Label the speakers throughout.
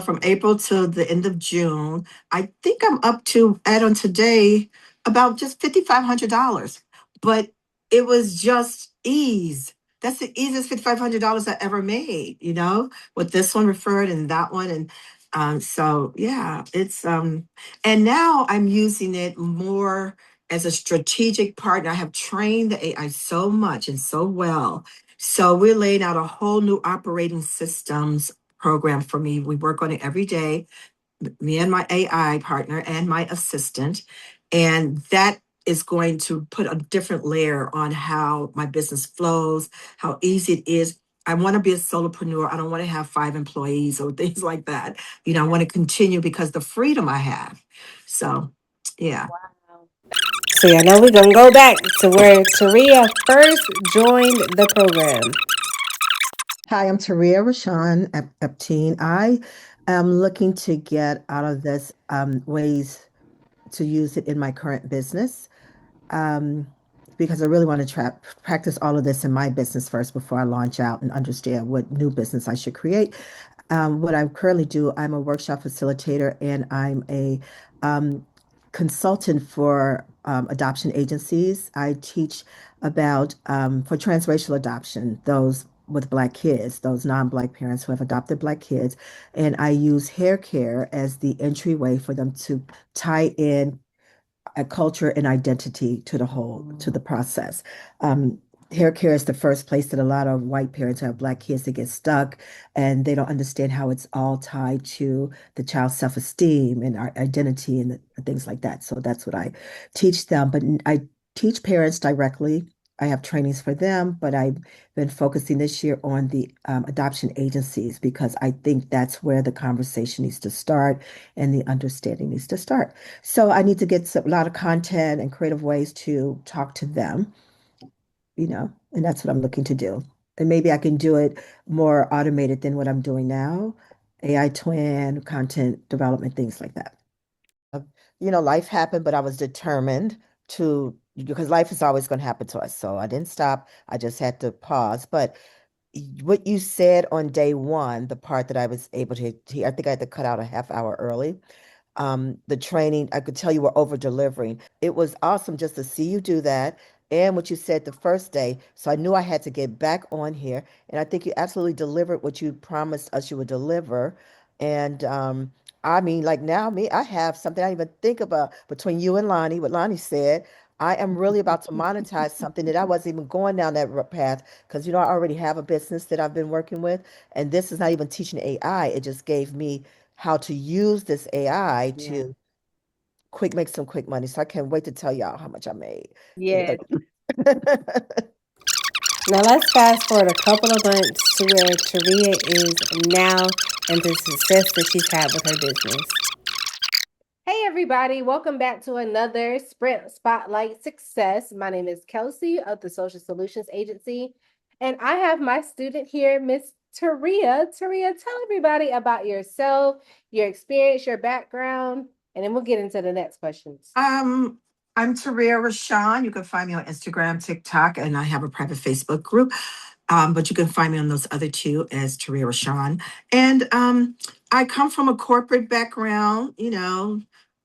Speaker 1: from April to the end of June. I think I'm up to add on today about just $5,500. But it was just ease. That's the easiest $5,500 I ever made, with this one referred and that one. And so yeah, it's and now I'm using it more as a strategic partner. I have trained the AI so much and so well. So we're laying out a whole new operating systems program for me. We work on it every day, me and my AI partner and my assistant. And that is going to put a different layer on how my business flows, how easy it is. I want to be a solopreneur. I don't want to have 5 employees or things like that. I want to continue because the freedom I have. So, yeah.
Speaker 2: Wow. So yeah, now we're gonna go back to where Terria first joined the program.
Speaker 1: Hi, I'm Terria Epting. I am looking to get out of this ways to use it in my current business, um, because I really want to practice all of this in my business first before I launch out and understand what new business I should create. What I currently do, I'm a workshop facilitator and I'm a um, consultant for adoption agencies. I teach about for transracial adoption, those with Black kids, those non-Black parents who have adopted Black kids. And I use hair care as the entryway for them to tie in a culture and identity to the process. Um, Hair care is the first place that a lot of white parents who have Black kids that get stuck, and they don't understand how it's all tied to the child's self-esteem and our identity and things like that. So that's what I teach them. But I teach parents directly. I have trainings for them, but I've been focusing this year on the adoption agencies because I think that's where the conversation needs to start and the understanding needs to start. So I need to get a lot of content and creative ways to talk to them, and that's what I'm looking to do. And maybe I can do it more automated than what I'm doing now, AI twin, content development, things like that. Life happened, but I was determined to, because life is always going to happen to us. So I didn't stop. I just had to pause. But what you said on day one, the part that I was able to hear, I think I had to cut out a half hour early. The training, I could tell you were over delivering. It was awesome just to see you do that and what you said the first day. So I knew I had to get back on here. And I think you absolutely delivered what you promised us you would deliver. And I mean, like now, me, I have something I didn't even think about between you and Lonnie, what Lonnie said. I am really about to monetize something that I wasn't even going down that path because, I already have a business that I've been working with. And this is not even teaching AI. It just gave me how to use this AI
Speaker 2: Yeah.
Speaker 1: to make some quick money. So I can't wait to tell y'all how much I made.
Speaker 2: Yeah. Now let's fast forward a couple of months to where Terria is now and the success that she's had with her business. Hey everybody, welcome back to another Sprint Spotlight Success. My name is Kel'sea of the Social Solutions Agency, and I have my student here, Miss Terria. Terria, tell everybody about yourself, your experience, your background, and then we'll get into the next questions.
Speaker 1: I'm Terria Rashawn. You can find me on Instagram, TikTok, and I have a private Facebook group. But you can find me on those other two as Terria Rashawn. And I come from a corporate background,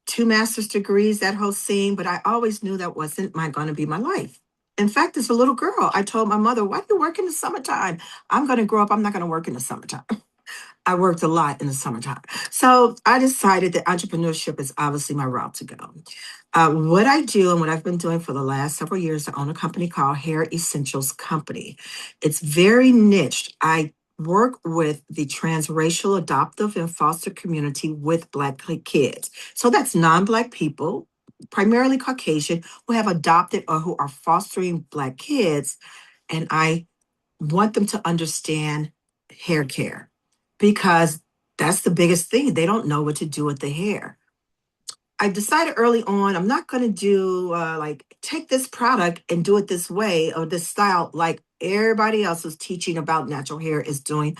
Speaker 1: 2 master's degrees, that whole scene, but I always knew that wasn't going to be my life. In fact, as a little girl, I told my mother, why do you work in the summertime? I'm going to grow up, I'm not going to work in the summertime. I worked a lot in the summertime. So I decided that entrepreneurship is obviously my route to go. What I do and what I've been doing for the last several years, I own a company called Hair Essentials Company. It's very niched. I work with the transracial, adoptive, and foster community with Black kids. So that's non-Black people, primarily Caucasian, who have adopted or who are fostering Black kids. And I want them to understand hair care because that's the biggest thing. They don't know what to do with the hair. I decided early on, I'm not going to do like take this product and do it this way or this style like everybody else who's teaching about natural hair is doing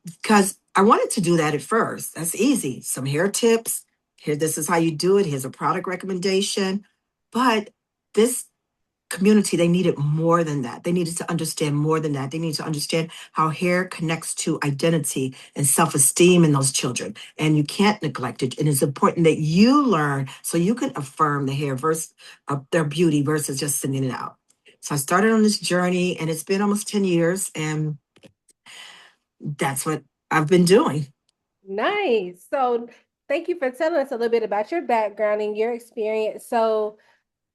Speaker 1: because I wanted to do that at first. That's easy. Some hair tips. Here, this is how you do it. Here's a product recommendation. But this
Speaker 3: community, they needed more than that. They needed to understand more than that. They need to understand how hair connects to identity and self-esteem in those children. And you can't neglect it. And it's important that you learn so you can affirm the hair versus their beauty versus just sending it out. So I started on this journey and it's been almost 10 years and that's what I've been doing.
Speaker 2: Nice. So, thank you for telling us a little bit about your background and your experience. So,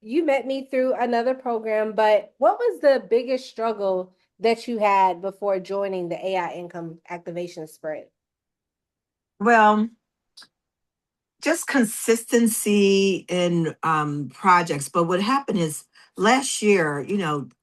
Speaker 2: you met me through another program, but what was the biggest struggle that you had before joining the AI income activation sprint?
Speaker 3: Well, just consistency in projects. But what happened is last year,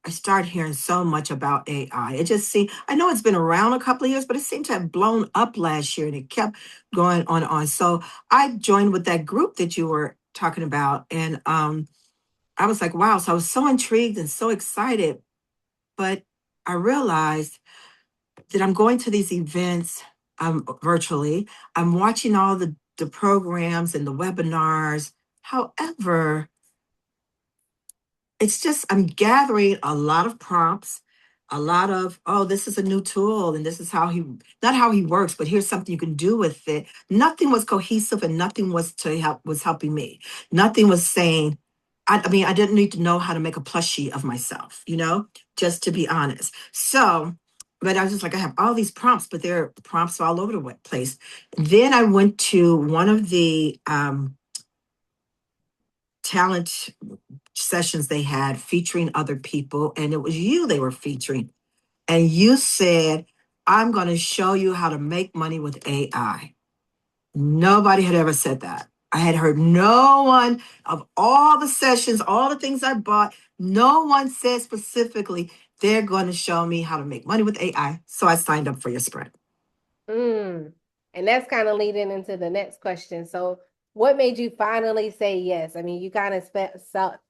Speaker 3: I started hearing so much about AI. It just seemed, I know it's been around a couple of years, but it seemed to have blown up last year and it kept going on and on. So I joined with that group that you were talking about. And I was like, wow. So I was so intrigued and so excited. But I realized that I'm going to these events virtually. I'm watching all the programs and the webinars. However, it's just I'm gathering a lot of prompts, a lot of, oh, this is a new tool and this is how he not how he works, but here's something you can do with it. Nothing was cohesive and nothing was helping me. Nothing was saying, I mean, I didn't need to know how to make a plushie of myself, just to be honest. So, but I was just like, I have all these prompts, but there are prompts all over the place. Then I went to one of the talent sessions they had featuring other people, and it was you they were featuring. And you said, I'm going to show you how to make money with AI. Nobody had ever said that. I had heard no one of all the sessions, all the things I bought, no one said specifically, they're going to show me how to make money with AI. So I signed up for your spread.
Speaker 2: Mm. And that's kind of leading into the next question. So, what made you finally say yes? I mean, you kind of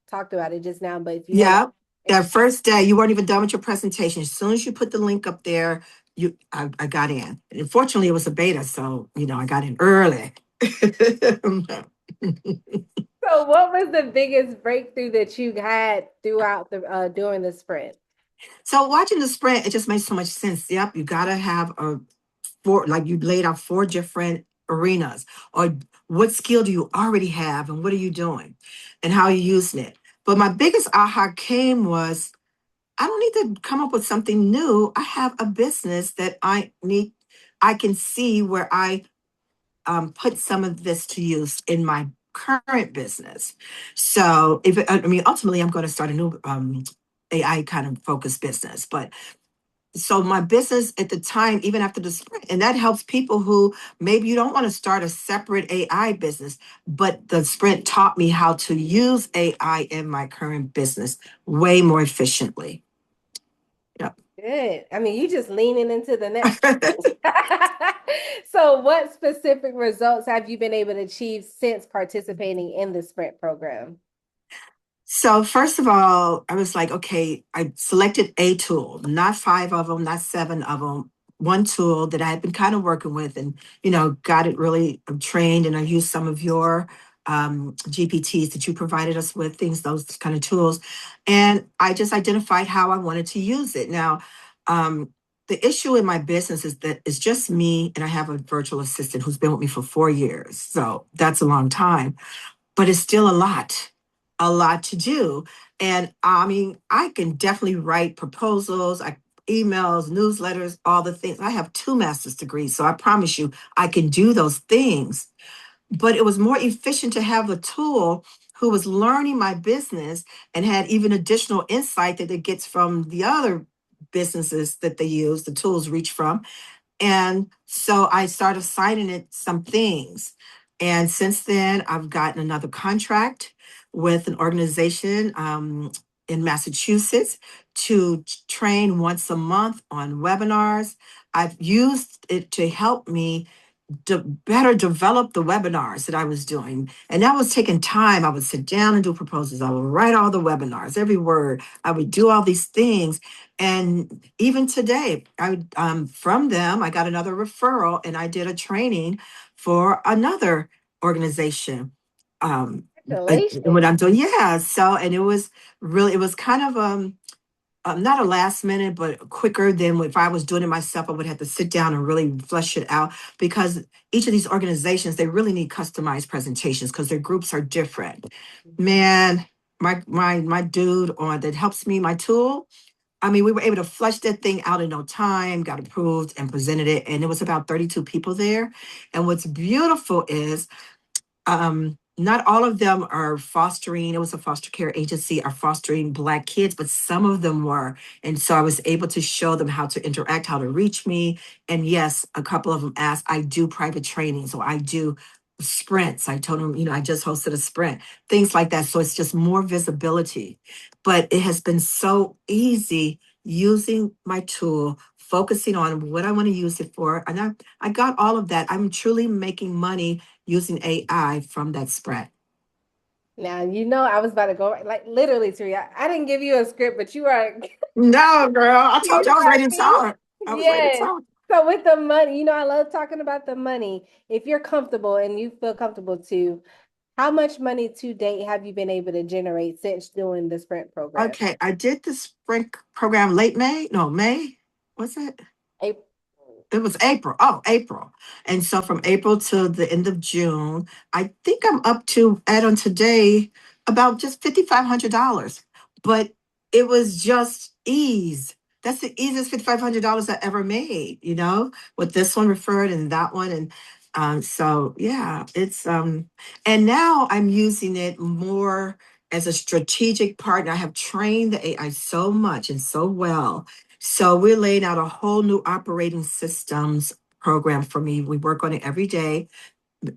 Speaker 2: talked about it just now, but if you want
Speaker 3: Yeah.
Speaker 2: to,
Speaker 3: That first day, you weren't even done with your presentation. As soon as you put the link up there, I got in. And unfortunately, it was a beta, so I got in early.
Speaker 2: so what was the biggest breakthrough that you had throughout the during the sprint?
Speaker 3: So watching the sprint, it just makes so much sense. Yep, you gotta have like you laid out four different arenas, or what skill do you already have, and what are you doing, and how are you using it. But my biggest aha came was I don't need to come up with something new. I have a business that I can see where I put some of this to use in my current business. So I mean, ultimately, I'm going to start a new AI kind of focused business. But so my business at the time, even after the sprint, and that helps people who maybe you don't want to start a separate AI business, but the sprint taught me how to use AI in my current business way more efficiently. Yep.
Speaker 2: Good. I mean, you just leaning into the next. So, what specific results have you been able to achieve since participating in the sprint program?
Speaker 3: So first of all, I was like, okay, I selected a tool, not five of them, not seven of them, one tool that I had been kind of working with and, got it really trained. And I used some of your GPTs that you provided us with, those kind of tools. And I just identified how I wanted to use it. Now, the issue in my business is that it's just me and I have a virtual assistant who's been with me for 4 years. So that's a long time, but it's still a lot to do. And I mean, I can definitely write proposals, emails, newsletters, all the things. I have two master's degrees, so I promise you I can do those things. But it was more efficient to have a tool who was learning my business and had even additional insight that it gets from the other businesses that they use, the tools reach from. And so I started signing it some things. And since then, I've gotten another contract with an organization in Massachusetts to train once a month on webinars. I've used it to help me to better develop the webinars that I was doing. And that was taking time. I would sit down and do proposals. I would write all the webinars, every word. I would do all these things. And even today, from them, I got another referral and I did a training for another organization. what I'm
Speaker 2: Congratulations.
Speaker 3: doing. Yeah. So, and it was kind of, not a last minute, but quicker than if I was doing it myself. I would have to sit down and really flesh it out because each of these organizations, they really need customized presentations because their groups are different. Man, my dude on that helps me, my tool. I mean, we were able to flush that thing out in no time, got approved and presented it. And it was about 32 people there. And what's beautiful is not all of them are fostering, it was a foster care agency, are fostering Black kids, but some of them were. And so I was able to show them how to interact, how to reach me. And yes, a couple of them asked, I do private training. So I do sprints. I told them, I just hosted a sprint, things like that. So it's just more visibility. But it has been so easy using my tool, focusing on what I want to use it for. And I got all of that. I'm truly making money using AI from that spread.
Speaker 2: Now, I was about to go, like literally, Terria. I didn't give you a script, but you are,
Speaker 3: No, girl, I told
Speaker 2: you
Speaker 3: you I was
Speaker 2: are
Speaker 3: ready to
Speaker 2: me.
Speaker 3: talk. I was ready to
Speaker 2: Yes.
Speaker 3: talk.
Speaker 2: So with the money, I love talking about the money. If you're comfortable and you feel comfortable too, how much money to date have you been able to generate since doing the Sprint program?
Speaker 3: Okay, I did the spring program late May. No, May. What's it?
Speaker 2: April.
Speaker 3: It was April. Oh, April. And so from April to the end of June, I think I'm up to add on today about just $5,500. But it was just ease. That's the easiest $5,500 I ever made, with this one referred and that one. And so yeah, it's and now I'm using it more as a strategic partner. I have trained the AI so much and so well, so we're laying out a whole new operating systems program for me. We work on it every day,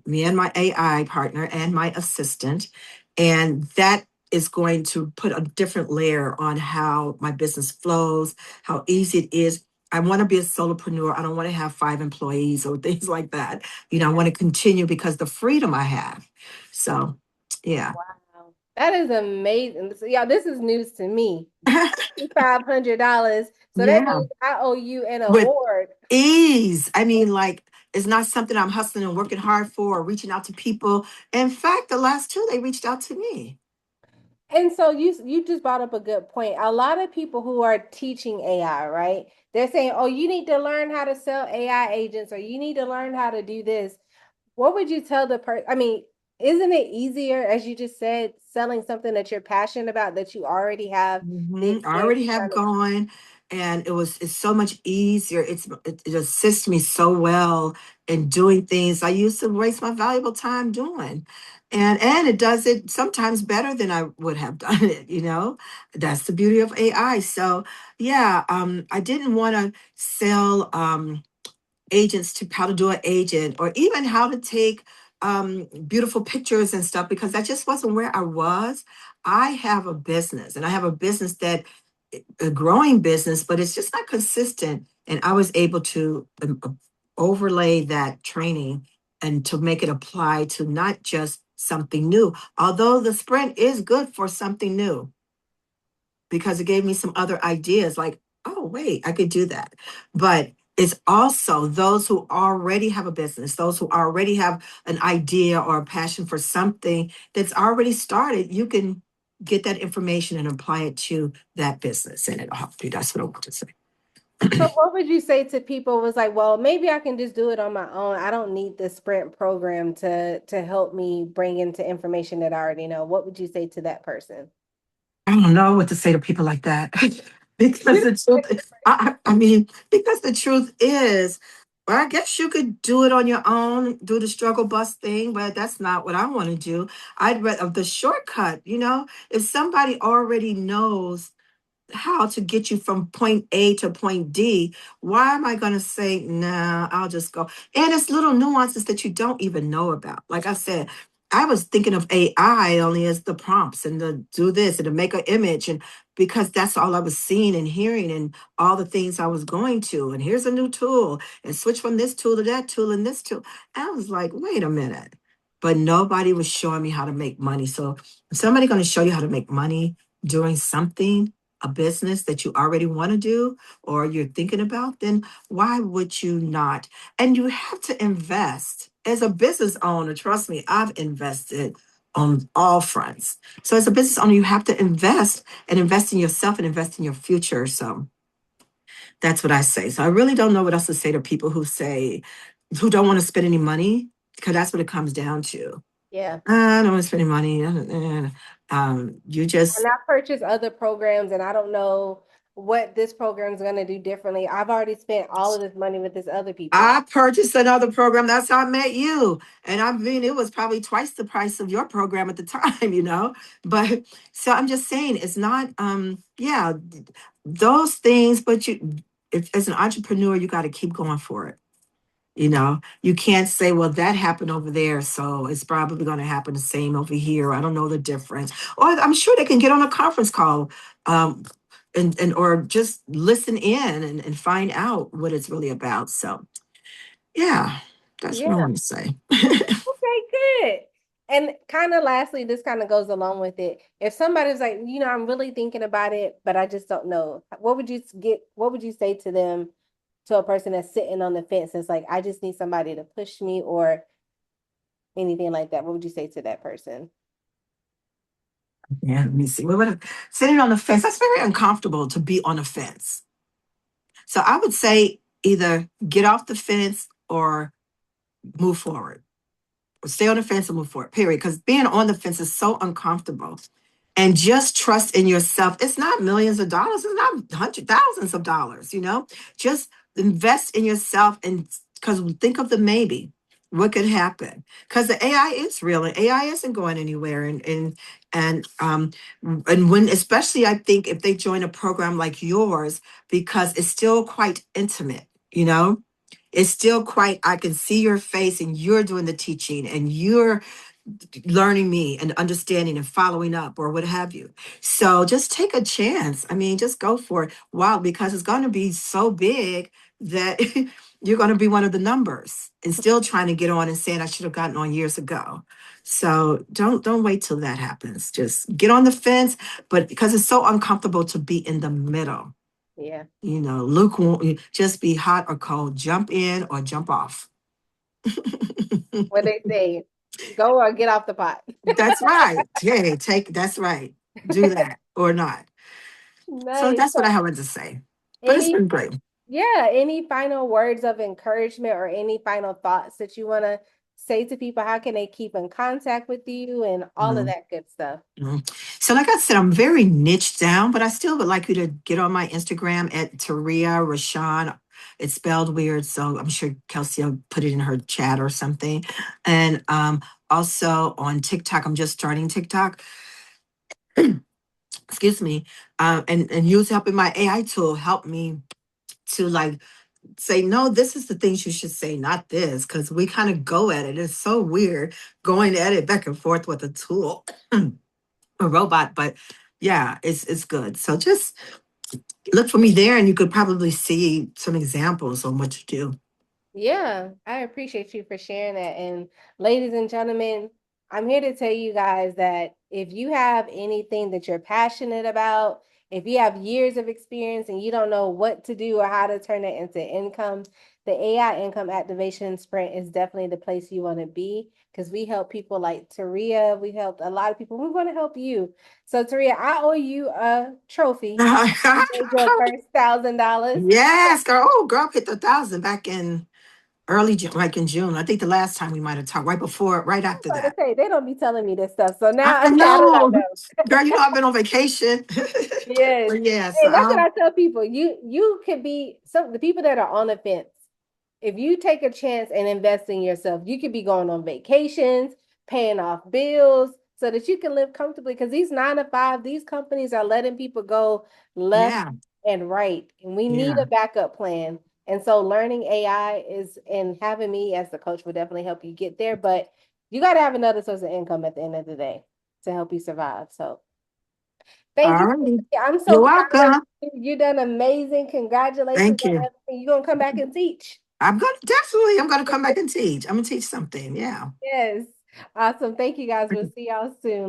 Speaker 3: me and my AI partner and my assistant. And that is going to put a different layer on how my business flows, how easy it is. I want to be a solopreneur. I don't want to have 5 employees or things like that. I want to continue because the freedom I have. So, yeah.
Speaker 2: Wow. That is amazing. So, yeah, this is news to me. $500. So that
Speaker 3: Yeah.
Speaker 2: means I owe you an
Speaker 3: With
Speaker 2: award.
Speaker 3: ease. I mean, like, it's not something I'm hustling and working hard for or reaching out to people. In fact, the last two, they reached out to me.
Speaker 2: And so you just brought up a good point. A lot of people who are teaching AI, right? They're saying, "Oh, you need to learn how to sell AI agents or you need to learn how to do this." What would you tell the person? I mean, isn't it easier, as you just said, selling something that you're passionate about that you already have the
Speaker 3: I
Speaker 2: experience
Speaker 3: already have
Speaker 2: trying to.
Speaker 3: gone, and it's so much easier. It assists me so well in doing things I used to waste my valuable time doing. And it does it sometimes better than I would have done it. That's the beauty of AI. So yeah, I didn't want to sell agents to how to do an agent or even how to take beautiful pictures and stuff because that just wasn't where I was. I have a business and I have a business that a growing business, but it's just not consistent. And I was able to overlay that training and to make it apply to not just something new, although the sprint is good for something new because it gave me some other ideas like, oh, wait, I could do that. But it's also those who already have a business, those who already have an idea or a passion for something that's already started. You can get that information and apply it to that business and it'll help you. That's what I want to say.
Speaker 2: So what would you say to people was like, well, maybe I can just do it on my own. I don't need the Sprint program to help me bring into information that I already know. What would you say to that person?
Speaker 3: I don't know what to say to people like that because the truth, I mean, because the truth is, well, I guess you could do it on your own, do the struggle bus thing, but that's not what I want to do. I'd rather the shortcut, if somebody already knows how to get you from point A to point D, why am I going to say, nah, I'll just go? And it's little nuances that you don't even know about. Like I said, I was thinking of AI only as the prompts and to do this and to make an image. And because that's all I was seeing and hearing and all the things I was going to. And here's a new tool and switch from this tool to that tool and this tool. I was like, wait a minute. But nobody was showing me how to make money. So if somebody going to show you how to make money doing something, a business that you already want to do or you're thinking about, then why would you not? And you have to invest as a business owner. Trust me, I've invested on all fronts. So as a business owner, you have to invest and invest in yourself and invest in your future. So that's what I say. So I really don't know what else to say to people who don't want to spend any money, because that's what it comes down to.
Speaker 2: Yeah.
Speaker 3: I don't want to spend any money. You just,
Speaker 2: And I purchased other programs, and I don't know what this program is going to do differently. I've already spent all of this money with this other people.
Speaker 3: I purchased another program. That's how I met you. And I mean, it was probably twice the price of your program at the time, you know. But so I'm just saying it's not yeah, those things, but if as an entrepreneur, you got to keep going for it. You know, you can't say, well, that happened over there, so it's probably going to happen the same over here. I don't know the difference. Or I'm sure they can get on a conference call um, and or just listen in and find out what it's really about. So yeah, that's what I
Speaker 2: Yeah.
Speaker 3: want to say.
Speaker 2: Okay, good. And kind of lastly, this kind of goes along with it. If somebody's like, I'm really thinking about it, but I just don't know, what would you say to them, to a person that's sitting on the fence? It's like, I just need somebody to push me or anything like that. What would you say to that person?
Speaker 3: Yeah, let me see. Sitting on the fence, that's very uncomfortable to be on a fence. So I would say either get off the fence or move forward. Stay on the fence and move forward, period. Because being on the fence is so uncomfortable. And just trust in yourself. It's not millions of dollars, it's not hundred thousands of dollars, you know? Just invest in yourself, and because think of the maybe. What could happen? Because the AI is real and AI isn't going anywhere. And when, especially I think if they join a program like yours, because it's still quite intimate, you know? It's still quite, I can see your face and you're doing the teaching and you're learning me and understanding and following up or what have you. So just take a chance. I mean, just go for it. Wow, because it's going to be so big that you're going to be one of the numbers and still trying to get on and saying I should have gotten on years ago. So don't wait till that happens. Just get on the fence, but because it's so uncomfortable to be in the middle.
Speaker 2: Yeah.
Speaker 3: Lukewarm, just be hot or cold, jump in or jump off.
Speaker 2: What they say, go or get off the pot.
Speaker 3: That's right. Yeah, that's right. Do that or not. So
Speaker 2: Nice.
Speaker 3: that's what I have to say. But it's
Speaker 2: Any,
Speaker 3: been great.
Speaker 2: yeah, any final words of encouragement or any final thoughts that you want to say to people? How can they keep in contact with you and all of
Speaker 3: Mhm,
Speaker 2: that good stuff?
Speaker 3: mhm. So, like I said, I'm very niche down, but I still would like you to get on my Instagram at Terria Rashawn. It's spelled weird, so I'm sure Kel'sea will put it in her chat or something. And also on TikTok, I'm just starting TikTok. Excuse me. And use helping my AI tool help me to like say, no, this is the things you should say, not this, because we kind of go at it. It's so weird going at it back and forth with a tool, a robot. But yeah, it's good. So just look for me there, and you could probably see some examples on what to do.
Speaker 2: Yeah, I appreciate you for sharing that. And ladies and gentlemen, I'm here to tell you guys that if you have anything that you're passionate about, if you have years of experience and you don't know what to do or how to turn it into income, the AI Income Activation Sprint is definitely the place you want to be, because we help people like Taria. We helped a lot of people. We want to help you. So, Taria, I owe you a trophy. You made your first $1,000.
Speaker 3: Yes, girl. Oh, girl, hit 1,000 back in early June, like in June. I think the last time we might have talked, right after
Speaker 2: About to
Speaker 3: that.
Speaker 2: say they don't be telling me this stuff. So now,
Speaker 3: I
Speaker 2: now that I
Speaker 3: know,
Speaker 2: know.
Speaker 3: girl. I've been on vacation,
Speaker 2: Yes.
Speaker 3: but yeah. So
Speaker 2: And that's what I tell people. You could be some the people that are on the fence. If you take a chance and invest in yourself, you could be going on vacations, paying off bills so that you can live comfortably. Because these 9 to 5, these companies are letting people go left
Speaker 3: yeah,
Speaker 2: and right. And we need
Speaker 3: yeah.
Speaker 2: a backup plan. And so learning AI is and having me as the coach will definitely help you get there. But you got to have another source of income at the end of the day to help you survive. So thank
Speaker 3: All
Speaker 2: you.
Speaker 3: righty.
Speaker 2: I'm
Speaker 3: You're
Speaker 2: so proud of
Speaker 3: welcome.
Speaker 2: you. You done amazing. Congratulations
Speaker 3: Thank
Speaker 2: on
Speaker 3: you.
Speaker 2: everything. You're gonna come back and teach.
Speaker 3: I'm gonna come back and teach. I'm gonna teach something. Yeah.
Speaker 2: Yes. Awesome. Thank you guys. We'll see y'all soon.